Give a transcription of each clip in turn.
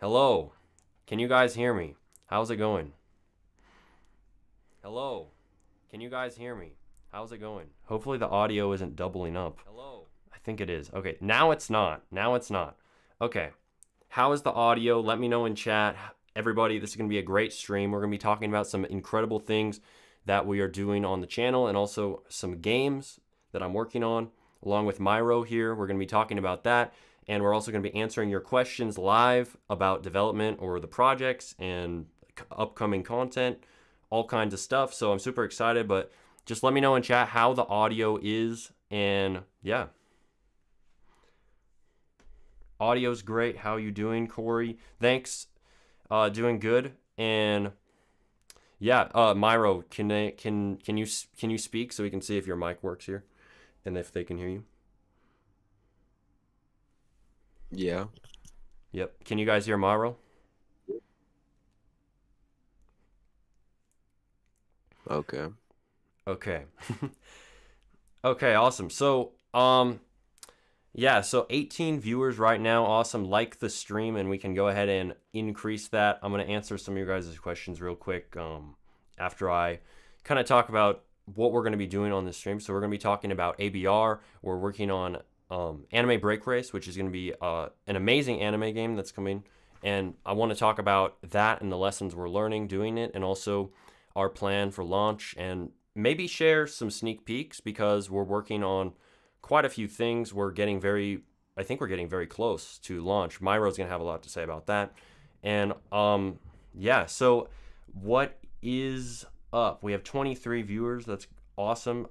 Hello. Can you guys hear me? How's it going? Hello. Can you guys hear me? How's it going? Hopefully the audio isn't doubling up. Hello. I think it is. Okay, now it's not. Now it's not. Okay. How is the audio? Let me know in chat. Everybody, this is going to be a great stream. We're going to be talking about some incredible things that we are doing on the channel and also some games that I'm working on along with Myro here. We're going to be talking about that. And we're also going to be answering your questions live about development or the projects and upcoming content, all kinds of stuff. So I'm super excited, but just let me know in chat how the audio is. And yeah, audio's great. How you doing, Corey? Thanks. Doing good. And yeah, Myro, can you speak so we can see if your mic works here and if they can hear you? Yeah. Yep. Can you guys hear Myro? Okay. Okay. Okay, awesome. So, yeah, so 18 viewers right now. Awesome. Like the stream, and we can go ahead and increase that. I'm going to answer some of your guys' questions real quick after I kind of talk about what we're going to be doing on this stream. So, we're going to be talking about ABR. We're working on Anime Break Race, which is going to be an amazing anime game that's coming. And I want to talk about that and the lessons we're learning doing it, and also our plan for launch, and maybe share some sneak peeks because we're working on quite a few things. I think we're getting very close to launch. Myro's gonna have a lot to say about that. And yeah, so what is up? We have 23 viewers. That's awesome.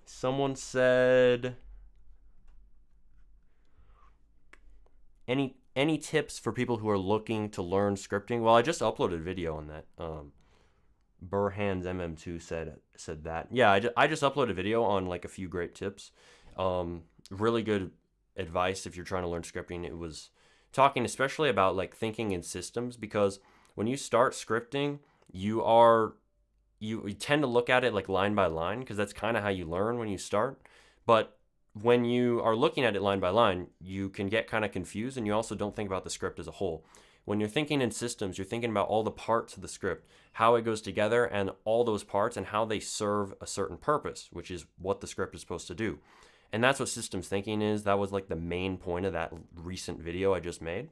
Someone said any tips for people who are looking to learn scripting? Well, I just uploaded a video on that. Burhan's MM2 said that. Yeah, I just uploaded a video on like a few great tips. Really good advice if you're trying to learn scripting. It was talking especially about like thinking in systems, because when you start scripting, you tend to look at it like line by line because that's kind of how you learn when you start. But when you are looking at it line by line, you can get kind of confused, and you also don't think about the script as a whole. When you're thinking in systems, you're thinking about all the parts of the script, how it goes together, and all those parts and how they serve a certain purpose, which is what the script is supposed to do. And that's what systems thinking is. That was like the main point of that recent video I just made.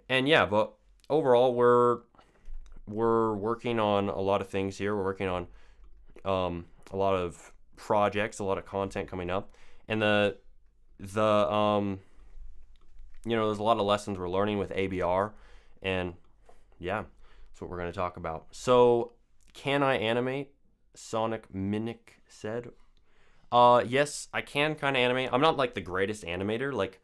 And yeah, but overall, we're working on a lot of things here. We're working on a lot of projects, a lot of content coming up, and the there's a lot of lessons we're learning with ABR, and yeah, that's what we're going to talk about. So, can I animate? Sonic Minic said. Yes, I can kind of animate. I'm not like the greatest animator, like,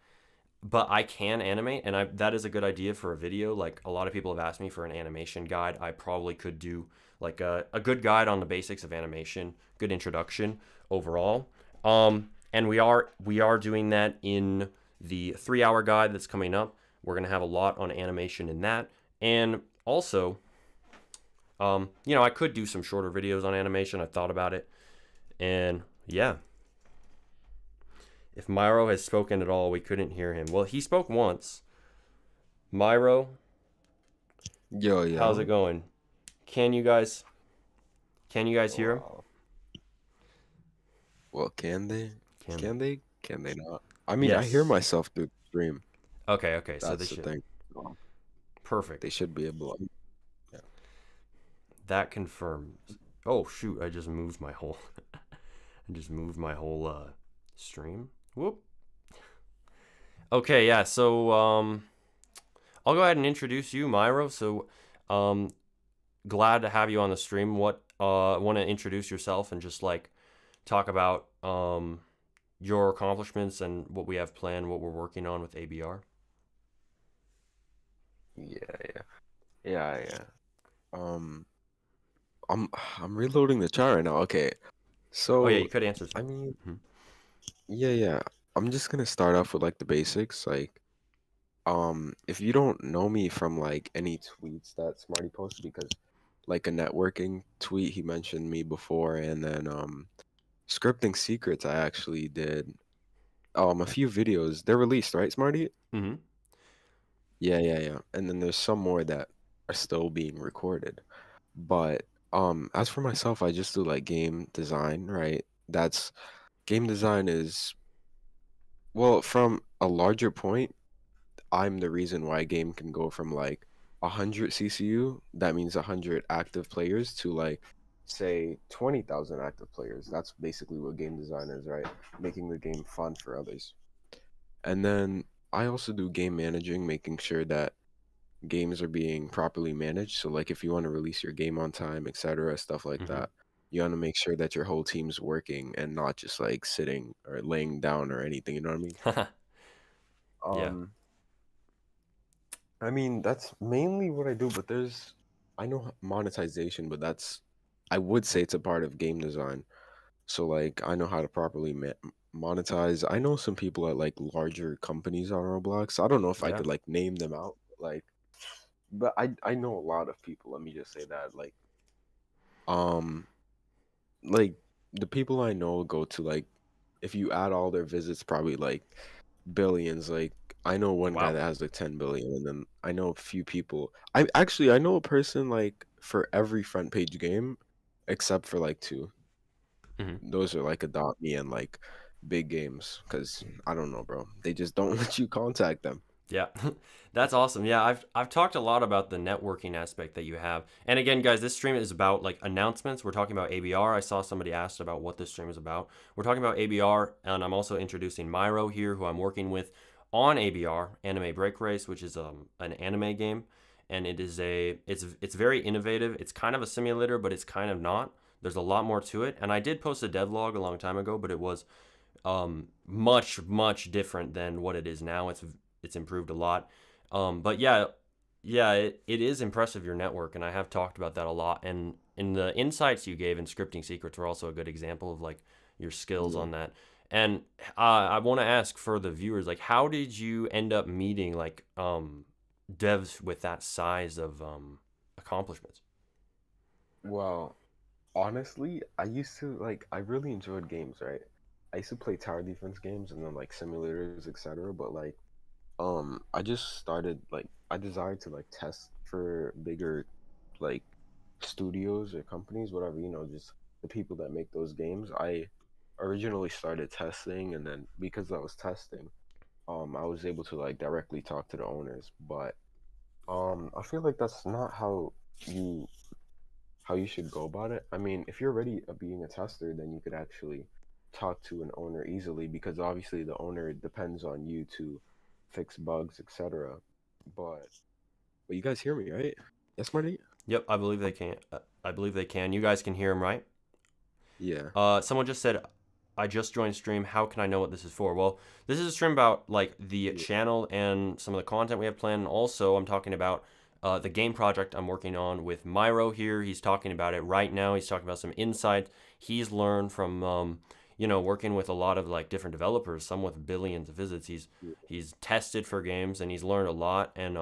but I can animate, and that is a good idea for a video. Like a lot of people have asked me for an animation guide. I probably could do like a good guide on the basics of animation, good introduction overall. And we are doing that in the 3 hour guide that's coming up. We're gonna have a lot on animation in that, and also, I could do some shorter videos on animation. I've thought about it, and yeah. If Myro has spoken at all, we couldn't hear him. Well, he spoke once. Myro, Yo, how's it yo. going? Can you guys can you guys hear him? Wow. Well, can they? Can they? Can they? Can they not? I mean, I hear Yes. myself through the stream. Okay, okay. So they That's the should. thing. Oh, Perfect. they should be able. Yeah. That confirms. Oh shoot, I just moved my whole I just moved my whole stream. Whoop. Okay, yeah. So I'll go ahead and introduce you, Myro. So um glad to have you on the stream. What want to introduce yourself and just like talk about your accomplishments and what we have planned, what we're working on with ABR. Yeah, yeah. Yeah, yeah. Um, I'm I'm reloading the chat right now. Okay. Oh yeah, So, you could answer. I mean, Mhm. yeah, yeah. I'm just gonna start off with like the basics. Like, if you don't know me from like any tweets that Smarty posted, because like a networking tweet, he mentioned me before, and then scripting secrets, I actually did a few videos. They're released, right, Smarty? Mhm. Yeah, yeah, yeah. And then there's some more that are still being recorded. But as for myself, I just do like game design, right? That's game design is well, from a larger point, I'm the reason why a game can go from like 100 CCU, that means 100 active players, to like say 20,000 active players. That's basically what game design is, right? Making the game fun for others. And then I also do game managing, making sure that games are being properly managed. So like if you want to release your game on time, etc., stuff like Hmm. that, you want to make sure that your whole team's working and not just like sitting or laying down or anything, you know what I mean? Yeah, Um I mean, that's mainly what I do, but I know monetization, but I would say it's a part of game design. So like I know how to properly monetize. I know some people at like larger companies on Roblox. I don't know if I yeah, could like name them out, like, but I know a lot of people. Let me just say that, um, like the people I know go to like, if you add all their visits, probably like billions. Like I know one guy wow. that has like 10 billion, and then I know a few people. I know a person like for every front page game, except for like two. Hmm. Those are like Adopt Me and like big games, because I don't know, bro. They just don't let you contact them. Yeah, that's awesome. Yeah, I've talked a lot about the networking aspect that you have. And again, guys, this stream is about like announcements. We're talking about ABR. I saw somebody asked about what this stream is about. We're talking about ABR, and I'm also introducing Myro here, who I'm working with on ABR, Anime Break Race, which is an anime game, and it's very innovative. It's kind of a simulator, but it's kind of not. There's a lot more to it, and I did post a devlog a long time ago, but it was much different than what it is now. It's improved a lot. But yeah, it is impressive, your network, and I have talked about that a lot. And in the insights you gave in scripting secrets were also a good example of like your skills Yeah. on that. And I want to ask for the viewers, like, how did you end up meeting like devs with that size of accomplishments? Well, honestly, I used to like I really enjoyed games, right? I used to play tower defense games and then like simulators, etc. But like I just started like I desired to like test for bigger like studios or companies, whatever, just the people that make those games. I originally started testing, and then because I was testing, I was able to like directly talk to the owners. But I feel like that's not you how you should go about it. I mean, if you're already being a tester, then you could actually talk to an owner easily, because obviously the owner depends on you to fix bugs, etc. But but you guys hear me, right? Yes, Marty? Yep, I believe they can. I believe they can. You guys can hear him, right? Yeah. Someone just said, I just joined stream. How can I know what this is for? Well, this is a stream about like the Yeah. channel and some of the content we have planned. And also, I'm talking about the game project I'm working on with Myro here. He's talking about it right now. He's talking about some insights he's learned from, working with a lot of like different developers, some with billions of visits. Yeah. He's tested for games and he's learned a lot. And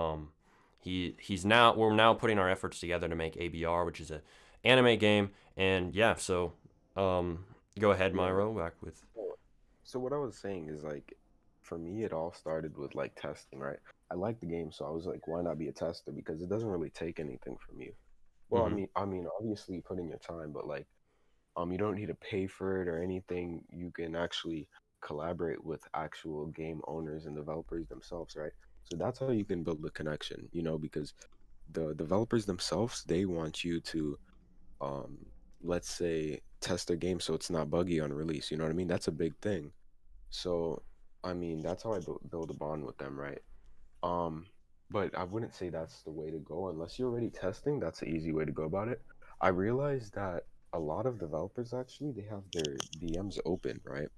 we're now putting our efforts together to make ABR, which is a anime game. And yeah, so um, go ahead, Yeah. Myro. Back with. So so what I was saying is like, for me, it all started with like testing, right? I like the game, so I was like, why not be a tester? Because it doesn't really take anything from you. Well, Mm-hmm. I mean, obviously you put in your time, but like, you don't need to pay for it or anything. You can actually collaborate with actual game owners and developers themselves, right? So that's how you can build a connection, because the developers themselves, they want you to, um, let's say, test their game so it's not buggy on release. You know what I mean? That's a big thing. So, I mean, that's how I build a bond with them, right? Um, but I wouldn't say that's the way to go unless you're already testing. That's an easy way to go about it. I realized that a lot of developers actually they have their DMs open, right?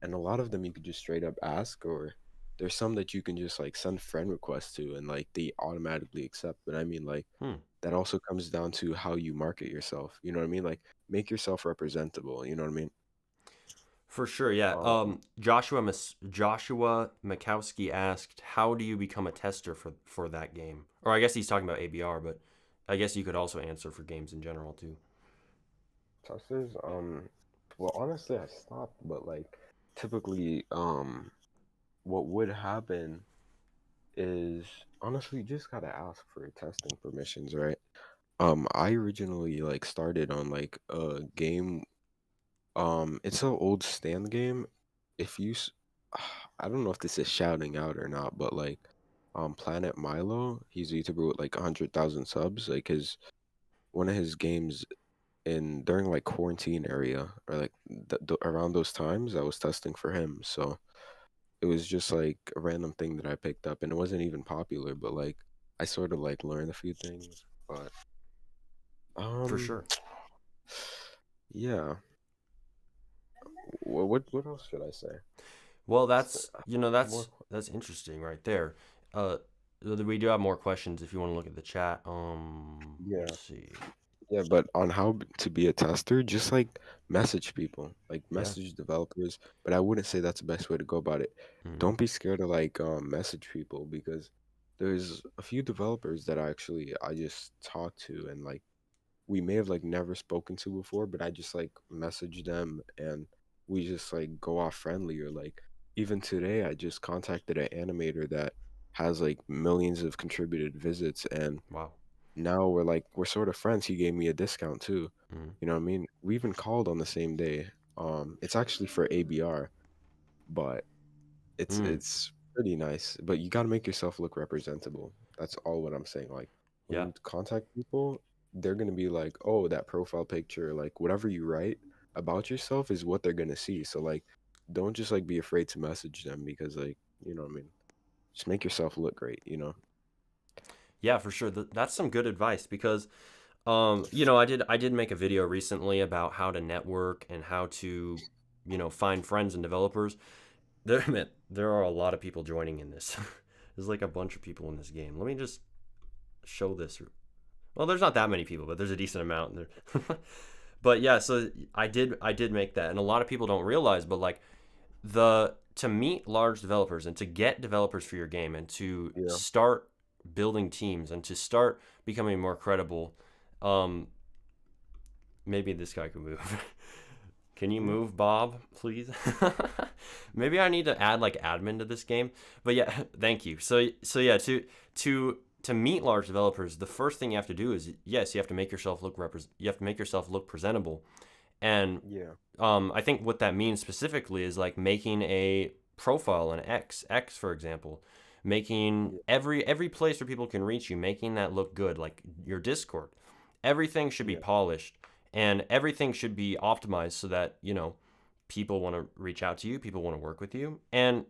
And a lot of them you could just straight up ask, or there's some that you can just like send friend requests to, and like they automatically accept. But I mean, like Hmm. that also comes down to how you market yourself. You know what I mean? Like make yourself representable. You know what I mean? For sure, yeah. Um, Joshua Mikowski asked, "How do you become a tester for that game?" Or I guess he's talking about ABR, but I guess you could also answer for games in general too. Testers, well, honestly, I stopped, but like typically, what would happen? is honestly you just gotta ask for testing permissions, right? I originally like started on like a game. It's an old stand game. If you, I don't know if this is shouting out or not, but like, Planet Milo, he's a YouTuber with like 100,000 subs. Like his one of his games in during like quarantine area or like around those times, I was testing for him. So it was just like a random thing that I picked up, and it wasn't even popular, but like I sort of like learned a few things. But For um, sure. yeah. What else should I say? Well, It's that's more. that's interesting right there. Uh, we do have more questions if you want to look at the chat. Yeah, Let's see. yeah, but on how to be a tester, just like message people, like Yeah. message developers. But I wouldn't say that's the best way to go about it. Mm, Don't be scared to like message people because there's a few developers that I just talk to and like we may have like never spoken to before, but I just like message them and we just like go off friendly or like even today I just contacted an animator that has like millions of contributed visits and wow. now we're sort of friends. He gave me a discount too. Mm, You know what I mean? We even called on the same day. It's actually for ABR, but mm, it's pretty nice. But you got to make yourself look representable. That's all what I'm saying. Like when yeah. you contact people, they're gonna be like, "Oh, that profile picture, like whatever you write about yourself is what they're gonna see." So like, don't just like be afraid to message them because like you know what I mean. Just make yourself look great. You know? Yeah, for sure. That's some good advice because I did make a video recently about how to network and how to, find friends and developers. There, man, there are a lot of people joining in this. There's like a bunch of people in this game. Let me just show this. Well, there's not that many people, but there's a decent amount there. But yeah, so I did make that, and a lot of people don't realize, but like the to meet large developers and to get developers for your game and to Yeah. start building teams and to start becoming more credible. um Maybe this guy can move. Can you Yeah. move, Bob, please? Maybe I need to add like admin to this game. But yeah, thank you. So yeah, to meet large developers, the first thing you have to do is yes, you have to make yourself you have to make yourself look presentable. And Yeah. I think what that means specifically is like making a profile on X, for example, making Yeah. every place where people can reach you, making that look good, like your Discord. Everything should be Yeah. polished and everything should be optimized so that, people want to reach out to you, people want to work with you. And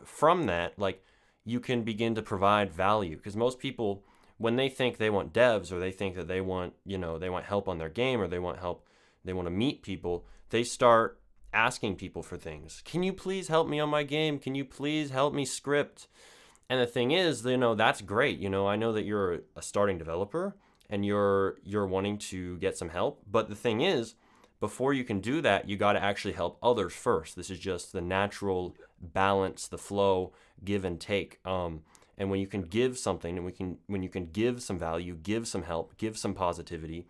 from that, like you can begin to provide value because most people when they think they want devs or they think that they want help on their game or they want help, they want to meet people, they start asking people for things. Can you please help me on my game? Can you please help me script? And the thing is, that's great. I know that you're a starting developer and you're wanting to get some help, but the thing is, before you can do that, you got to actually help others first. This is just the natural balance, the flow, give and take. And when you can give something, and when you can give some value, give some help, give some positivity,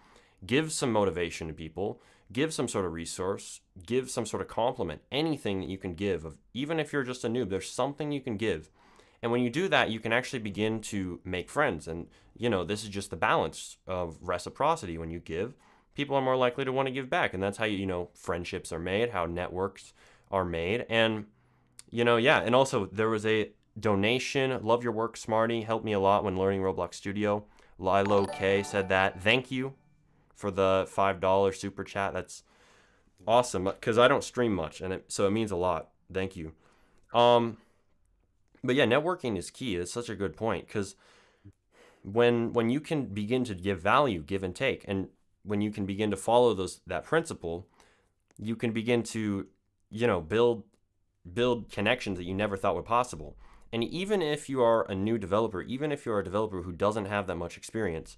give some motivation to people, give some sort of resource, give some sort of compliment, anything that you can give. Even if you're just a noob, there's something you can give, and when you do that, you can actually begin to make friends. And, this is just the balance of reciprocity. When you give, people are more likely to want to give back. And that's how, friendships are made, how networks are made. And, yeah. And also, there was a donation. Love your work, Smarty. Helped me a lot when learning Roblox Studio. Lilo K said that. Thank you for the $5 super chat. That's awesome because I don't stream much. So it means a lot. Thank you. Um, but yeah, networking is key. It's such a good point because when you can begin to give value, give and take, and when you can begin to follow that principle, you can begin to, build connections that you never thought were possible. And even if you are a new developer, even if you're a developer who doesn't have that much experience,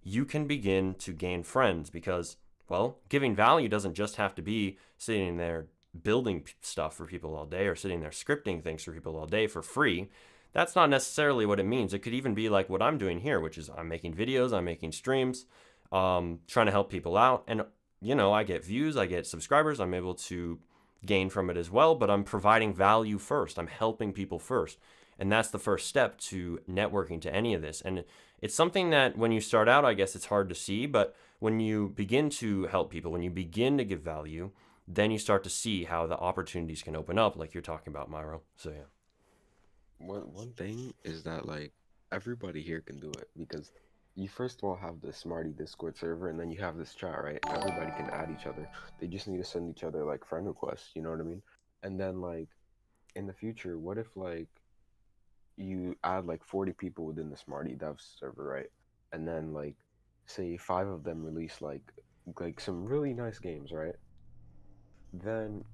you can begin to gain friends because, well, giving value doesn't just have to be sitting there building stuff for people all day or sitting there scripting things for people all day for free. That's not necessarily what it means. It could even be like what I'm doing here, which is I'm making videos, I'm making streams, trying to help people out. And, I get views, I get subscribers, I'm able to gain from it as well, but I'm providing value first. I'm helping people first. And that's the first step to networking to any of this. And it's something that when you start out, I guess it's hard to see, but when you begin to help people, when you begin to give value, then you start to see how the opportunities can open up, like you're talking about, Myro. So yeah, One thing is that like everybody here can do it because you first of all have the Smarty Discord server and then you have this chat, right? Everybody can add each other. They just need to send each other like friend requests, you know what I mean? And then like in the future, what if like you add like 40 people within the Smarty Dev server, right? And then like say five of them release like some really nice games, right? Then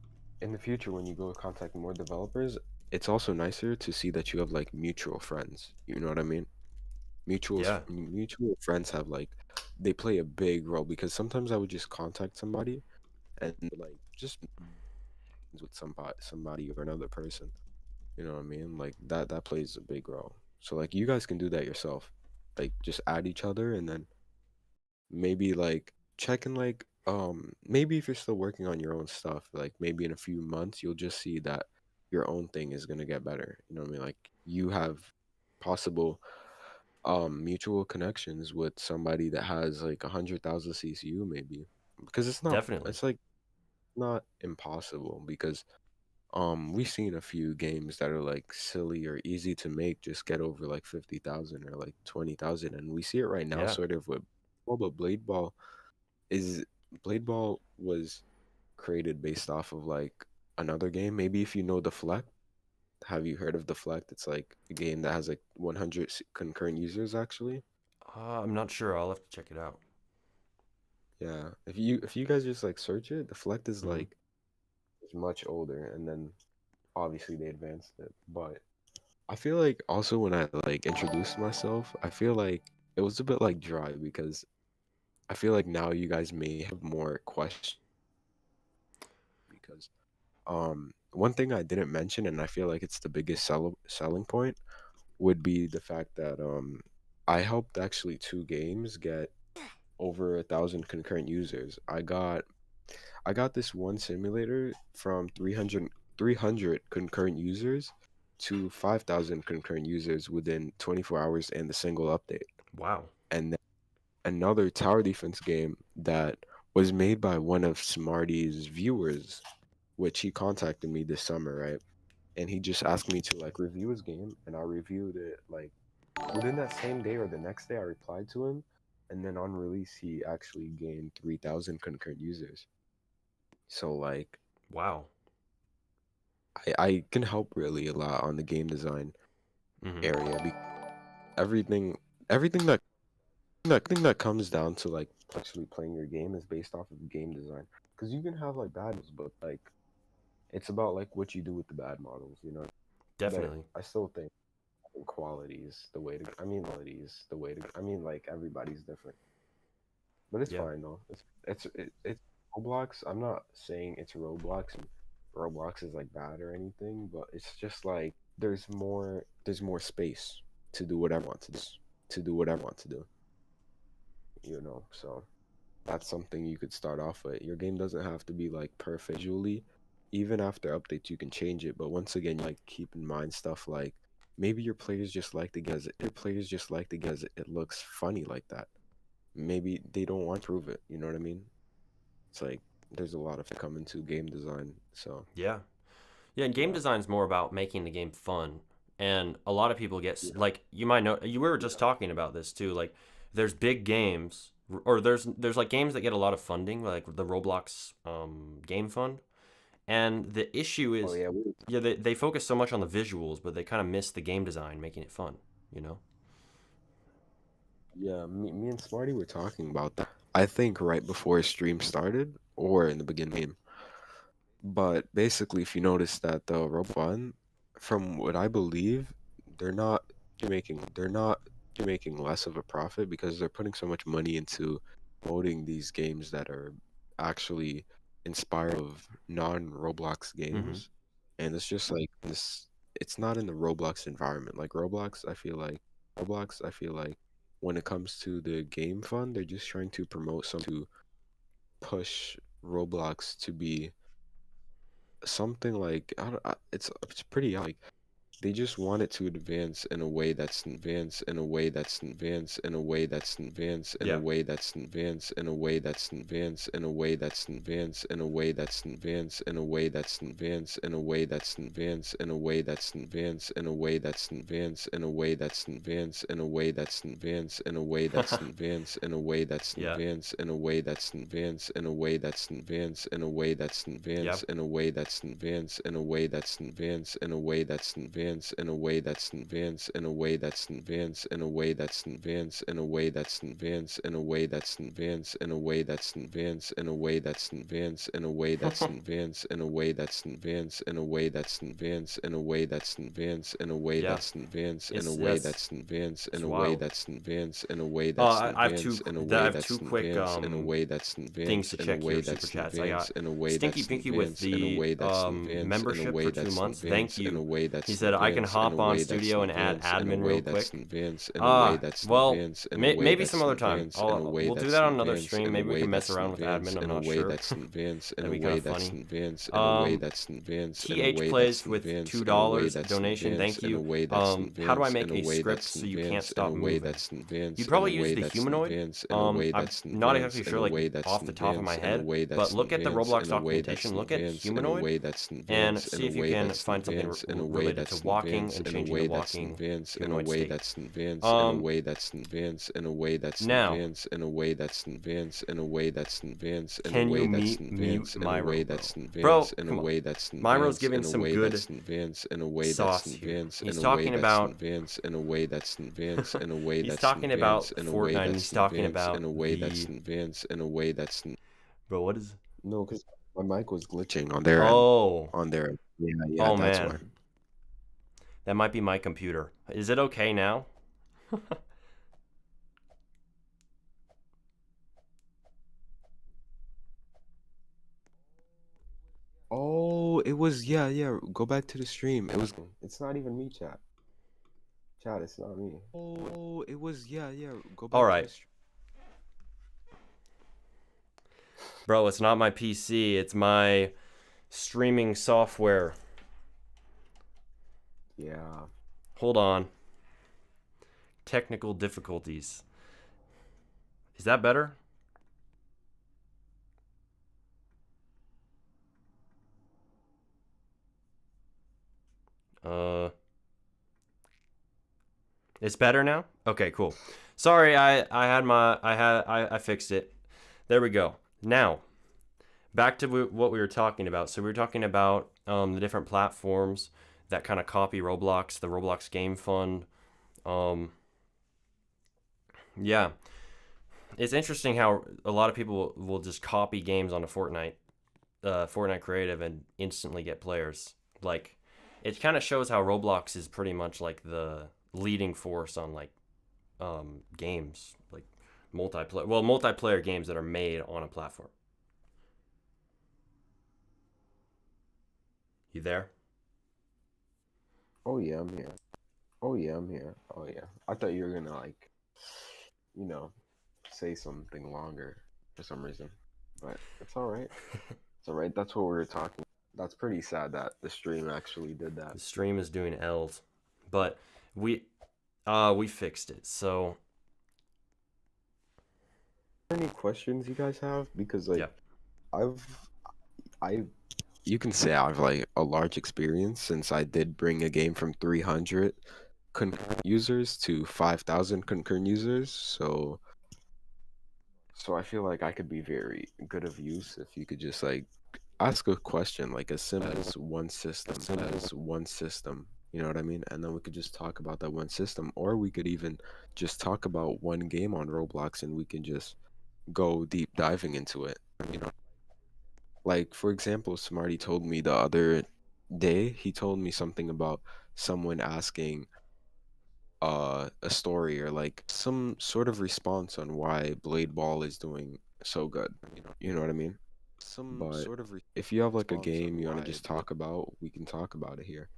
in the future when you go contact more developers, it's also nicer to see that you have like mutual friends. You know what I mean? yeah, Mutual friends have like they play a big role because sometimes I would just contact somebody and like just with somebody or another person. You know what I mean? Like that plays a big role. So like you guys can do that yourself. Like just add each other and then maybe like check in like maybe if you're still working on your own stuff, like maybe in a few months you'll just see that your own thing is gonna get better. You know what I mean? Like you have possible mutual connections with somebody that has like 100,000 CCU maybe. Because definitely. it's like not impossible because we've seen a few games that are like silly or easy to make just get over like 50,000 or like 20,000 and we see it right now Yeah, sort of with but is Blade Ball was created based off of like another game. Maybe if you know Deflect, have you heard of Deflect? It's like a game that has like 100 concurrent users actually. I'm not sure. I'll have to check it out. Yeah, if you guys just like search it, Deflect is Hmm. like it's much older, and then obviously they advanced it. But I feel like also when I like introduced myself, I feel like it was a bit like dry because I feel like now you guys may have more questions because one thing I didn't mention, and I feel like it's the biggest selling point, would be the fact that I helped actually two games get over 1,000 concurrent users. I got this one simulator from 300 concurrent users to 5,000 concurrent users within 24 hours and the single update. Wow. And then another tower defense game that was made by one of Smarty's viewers, which he contacted me this summer, right? And he just asked me to like review his game, and I reviewed it like within that same day or the next day. I replied to him, and then on release, he actually gained 3,000 concurrent users. So like Wow. I can help really a lot on the game design Hmm. area because everything everything that comes down to like actually playing your game is based off of game design. Because you can have like bad models, but like it's about like what you do with the bad models, you know. But Definitely. I still think quality is the way to. I mean, quality is the way to. I mean, like everybody's different, but it's Yeah. fine though. It's Roblox. I'm not saying it's Roblox and Roblox is like bad or anything, but it's just like there's more space to do whatever I want to do. To do whatever I want to do, you know. So that's something you could start off with. Your game doesn't have to be like perfect visually. Even after updates, you can change it. But once again, like keep in mind stuff like maybe your players just like the guys. Your players just like the guys. It looks funny like that. Maybe they don't want to prove it. You know what I mean? It's like there's a lot of come into game design. So Yeah. Yeah, and game yeah, design is more about making the game fun. And a lot of people get yeah, like you might know you were just yeah. talking about this too. Like there's big games or there's like games that get a lot of funding, like the Roblox game fund. And the issue Oh is yeah, yeah, they focus so much on the visuals, but they kind of miss the game design, making it fun, you know? yeah. Me and Smarty were talking about that. I think right before stream started or in the beginning. But basically, if you notice that the Robot, from what I believe, they're not they're not making less of a profit because they're putting so much money into promoting these games that are actually inspired of non-Roblox Mhm. games. And it's just like this it's not in the Roblox environment. Like Roblox, I feel like when it comes to the game fund, they're just trying to promote some to push Roblox to be something like I don't, it's pretty like they just want it to advance in a way that's advance in a way that's advance in a way that's advance in a Yeah. way that's advance in a way that's advance in a way that's advance in a way that's advance in a way that's advance in a way that's advance in a way that's advance in a way that's advance in a way that's advance in a way that's advance in a way that's advance in a way that's Yeah. advance in a way that's advance in a way that's advance in a way that's advance Yep. in a way that's advance in a way that's advance in a way that's advance in a way that's advance in a way that's advance in a way that's advance in a way that's advance in a way that's advance in a way that's advance in a way that's advance in a way that's advance in a way that's advance in a way that's advance in a way that's advance in a way Yeah. that's advance in a It's way that's that's advance in it's a way wild. that's advance in a way that's I have two advance in a I way have that's two quick advance in a way that's things advance to in a check way here. Super that's chats. I advance got in a way Stinky that's Pinky with advance in a the way that's advance in a membership for way 2 that's months. Thank advance in you. a way He that's said I can advance in a hop on way that's Studio and add advance in a admin way real that's quick. advance in a way that's Well, advance in a way maybe some that's other time. advance in a way We'll do that's that on another advance stream. in a Maybe we way can mess that's around with advance admin. I'm in a not way sure. that's advance in That'd a be kind way of that's funny. advance in a way Um, that's advance in a TH way that's plays with advance in a way $2 that's donation. advance Thank in a you. way that's How do I advance in make a a way script that's so you can't advance in a stop way moving? that's advance You'd in a probably use way the that's humanoid. advance in a way I'm that's not advance exactly in sure, a like way that's off the top of my advance in a head, way but that's look at the advance Roblox in a way that's documentation. Look at advance in a humanoid way that's and advance in see a if you way can that's find something advance in a way related to that's walking advance and in a changing the way that's walking advance in a humanoid way state. that's advance in a Um, way that's advance in a way that's Now, advance in a way that's advance in a way that's advance in a can you way that's mute advance in a way Myro, bro? that's advance Bro, in a come on. way that's Myro's advance giving in a some way good that's advance in a way that's sauce here. advance in He's a way talking that's about advance in a way that's advance in a way he's that's talking advance about in a way Fortnite and that's he's talking advance about in a way that's the advance in a way that's bro, what is no, because my mic was glitching on their end. Oh, On their yeah, yeah, oh that's man. why. That might be my computer. Is it okay now? Oh, it was yeah, yeah. Go back to the stream. It was. It's not even me, chat. Chat, it's not me. Oh, it was yeah, yeah. Go All back to the right. stream. Bro, it's not my PC, it's my streaming software. Yeah. Hold on. Technical difficulties. Is that better? It's better now? Okay, cool. Sorry, I fixed it. There we go. Now, back to what we were talking about. So we were talking about the different platforms that kind of copy Roblox, the Roblox Game Fund. Yeah, it's interesting how a lot of people will just copy games onto Fortnite Creative, and instantly get players. Like, it kind of shows how Roblox is pretty much like the leading force on like games, like multiplayer games that are made on a platform. You there? Oh yeah, I'm here. Oh yeah, I'm here. Oh yeah. I thought you were gonna like, you know, say something longer for some reason, but it's all right. It's all right. That's what we were talking. That's pretty sad that the stream actually did that. The stream is doing L's, but we fixed it. So Any questions you guys have? Because like yeah, I've I you can say I've like a large experience since I did bring a game from 300 concurrent users to 5,000 concurrent users. So I feel like I could be very good of use if you could just like ask a question like as simple as one system. You know what I mean? And then we could just talk about that one system, or we could even just talk about one game on Roblox and we can just go deep diving into it. You know, like for example, Smarty told me the other day, he told me something about someone asking a story or like some sort of response on why Blade Ball is doing so good. You know what I mean? But if you have like a game you want to just talk about, we can talk about it here.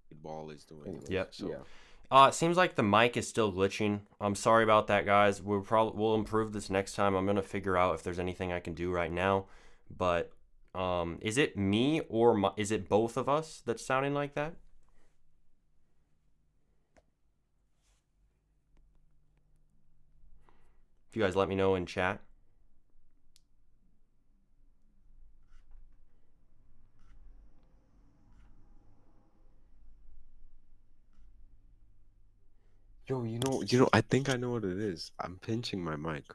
Blade Ball is doing. Anyways, yep. so yeah. It seems like the mic is still glitching. I'm sorry about that, guys. We'll improve this next time. I'm gonna figure out if there's anything I can do right now. But is it me or is it both of us that's sounding like that? If you guys let me know in chat. Yo, I think I know what it is. I'm pinching my mic.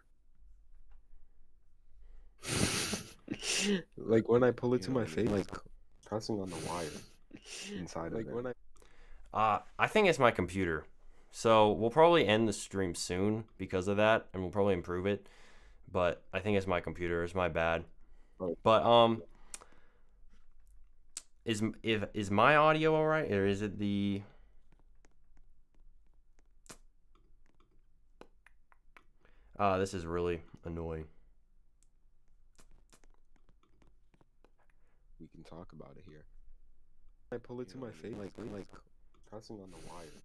Like when I pull it to my face, like pressing on the wire inside of it. I think it's my computer. So we'll probably end the stream soon because of that, and we'll probably improve it. But I think it's my computer. It's my bad. Oh, But is my audio all right, or is it the? This is really annoying. we can talk about it here. I pull it to my face, like pressing on the wire.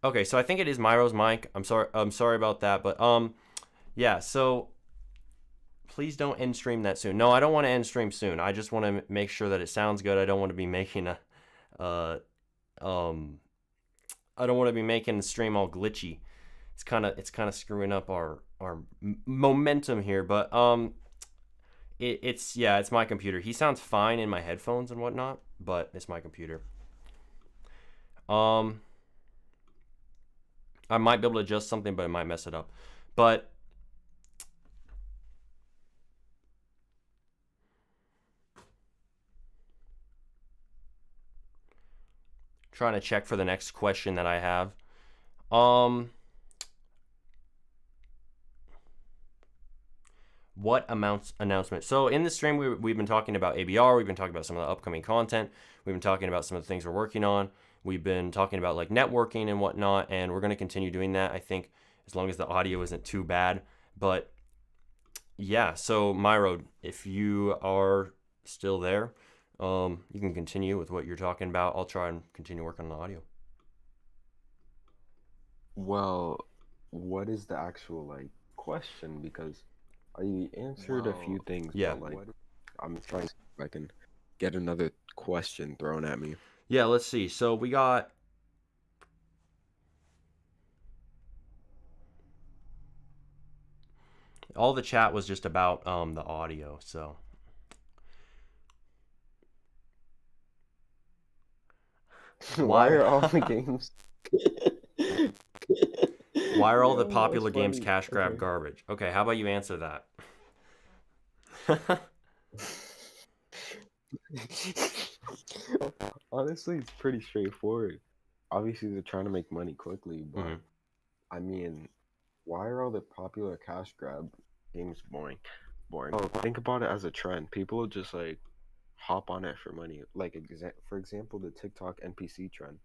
Okay, so I think it is Myro's mic. I'm sorry. I'm sorry about that, but yeah. So please don't end stream that soon. No, I don't want to end stream soon. I just want to make sure that it sounds good. I don't want to be making a, uh, um, I don't want to be making the stream all glitchy. It's kind of screwing up our momentum here. But it's my computer. He sounds fine in my headphones and whatnot, but it's my computer. I might be able to adjust something, but it might mess it up. But trying to check for the next question that I have. What announcement? So in this stream, we've been talking about ABR. We've been talking about some of the upcoming content. We've been talking about some of the things we're working on. We've been talking about like networking and whatnot, and we're going to continue doing that, I think, as long as the audio isn't too bad. But yeah, so Myro, if you are still there, you can continue with what you're talking about. I'll try and continue working on the audio. Well, what is the actual like question? Because I answered a few things, Yeah. but like I'm trying to see if I can get another question thrown at me. Yeah, let's see. So we got all the chat was just about the audio, so Why are all the games? why are all the Yo, popular that's games funny. cash grab Okay. garbage? Okay, how about you answer that? Honestly, it's pretty straightforward. Obviously, they're trying to make money quickly, but Mhm. I mean, why are all the popular cash grab games boring? Boring. Oh, think about it as a trend. People will just like hop on it for money. Like, for example, the TikTok NPC trend.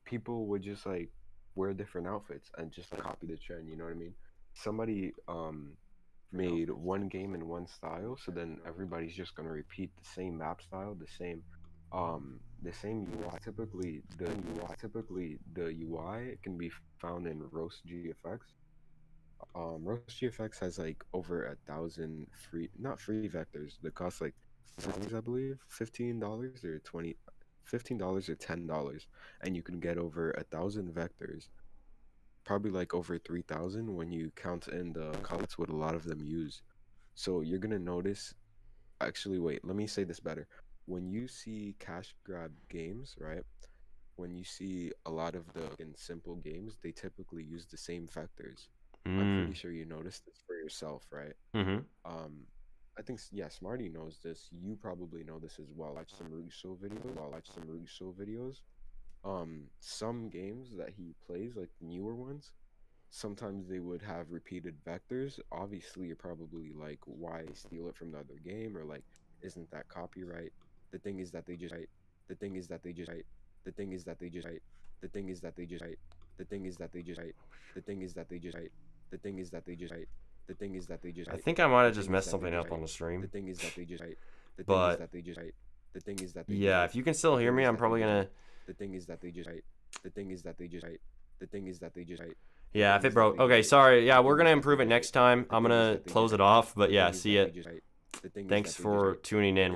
People would just like wear different outfits and just like copy the trend. You know what I mean? Somebody made one game in one style, so then everybody's just gonna repeat the same map style, the same UI. Typically the UI can be found in Roast GFX. Roast GFX has like over 1,000 free, not free vectors. They cost like $10, I believe, $15 or $15 or $10, and you can get over 1,000 vectors. Probably like over 3,000 when you count in the colors what a lot of them use. So you're gonna notice. Actually, wait. Let me say this better. When you see cash grab games, right? When you see a lot of the in simple games, they typically use the same vectors. I'm pretty Mm. sure you noticed this for yourself, right? Mhm. I think yeah, Smarty knows this. You probably know this as well. Watch some Russo videos. Some games that he plays, like newer ones, sometimes they would have repeated vectors. Obviously, you're probably like, why steal it from the other game? Or like, isn't that copyright? The thing is that they just the thing is that they just the thing is that they just the thing is that they just the thing is that they just the thing is that they just the thing is that they just the thing is that they just I think I might the have just thing is messed that they something just up on the the stream. thing is that they just the thing is But that they just the thing is that they just yeah, if you can still the hear thing me, is I'm that they probably just gonna. the thing is that they just the thing is that they just the thing is that they just the Yeah, thing if it is that broke. they just Okay, sorry. the Yeah, we're thing is gonna that they improve it just next time. the I'm thing is gonna that they close just it off. But the yeah, thing is see that ya. they just the thing is Thanks that they just for tuning in.